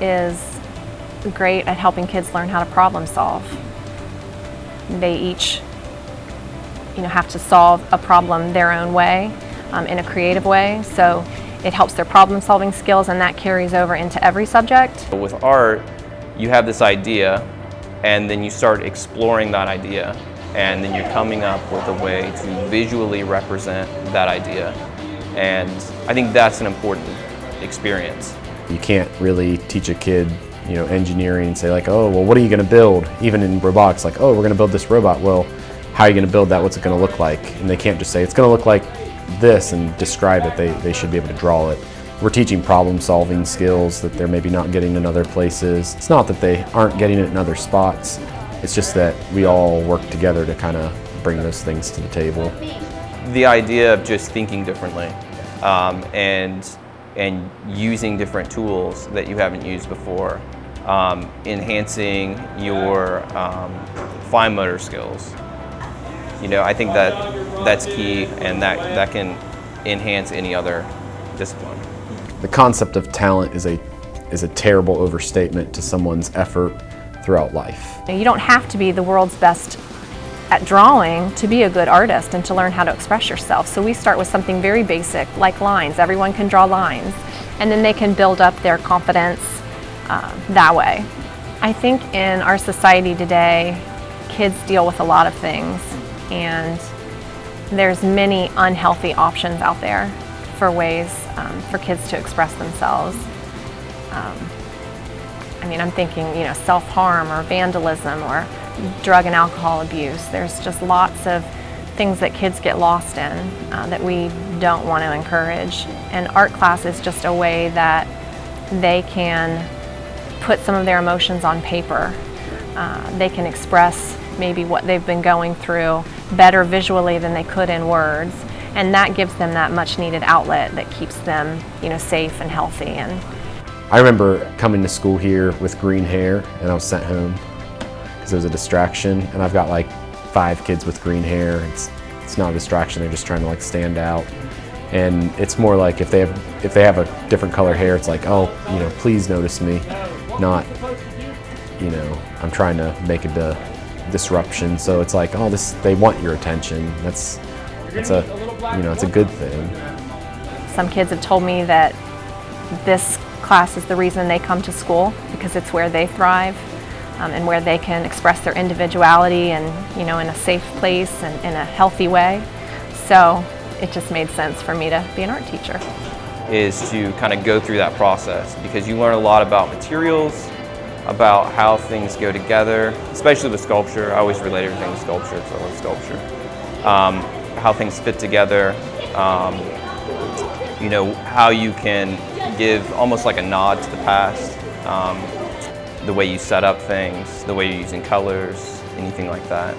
is great at helping kids learn how to problem solve. They each have to solve a problem their own way, in a creative way, so it helps their problem solving skills, and that carries over into every subject. With art, you have this idea, and then you start exploring that idea, and then you're coming up with a way to visually represent that idea. And I think that's an important experience. You can't really teach a kid engineering and say like, oh, well, what are you going to build? Even in robotics, like, oh, we're going to build this robot. Well, how are you going to build that? What's it going to look like? And they can't just say, it's going to look like this and describe it. They should be able to draw it. We're teaching problem solving skills that they're maybe not getting in other places. It's not that they aren't getting it in other spots. It's just that we all work together to kind of bring those things to the table. The idea of just thinking differently and using different tools that you haven't used before, enhancing your fine motor skills. I think that's key, and that can enhance any other discipline. The concept of talent is a terrible overstatement to someone's effort throughout life. You don't have to be the world's best at drawing to be a good artist and to learn how to express yourself. So we start with something very basic, like lines. Everyone can draw lines, and then they can build up their confidence that way. I think in our society today, kids deal with a lot of things, and there's many unhealthy options out there for ways for kids to express themselves. I'm thinking, self-harm or vandalism or drug and alcohol abuse. There's just lots of things that kids get lost in that we don't want to encourage. And art class is just a way that they can put some of their emotions on paper. They can express maybe what they've been going through better visually than they could in words. And that gives them that much needed outlet that keeps them, safe and healthy. And I remember coming to school here with green hair, and I was sent home because it was a distraction. And I've got like 5 kids with green hair. It's not a distraction. They're just trying to like stand out. And it's more like if they have a different color hair, it's like, oh, please notice me. Not, I'm trying to make a disruption. So it's like, oh, they want your attention. It's a good thing. some kids have told me that this class is the reason they come to school, because it's where they thrive and where they can express their individuality and, in a safe place and in a healthy way. So it just made sense for me to be an art teacher. Is to kind of go through that process, because you learn a lot about materials, about how things go together, especially with sculpture. I always relate everything to sculpture, because I love sculpture. How things fit together, how you can give almost like a nod to the past, the way you set up things, the way you're using colors, anything like that.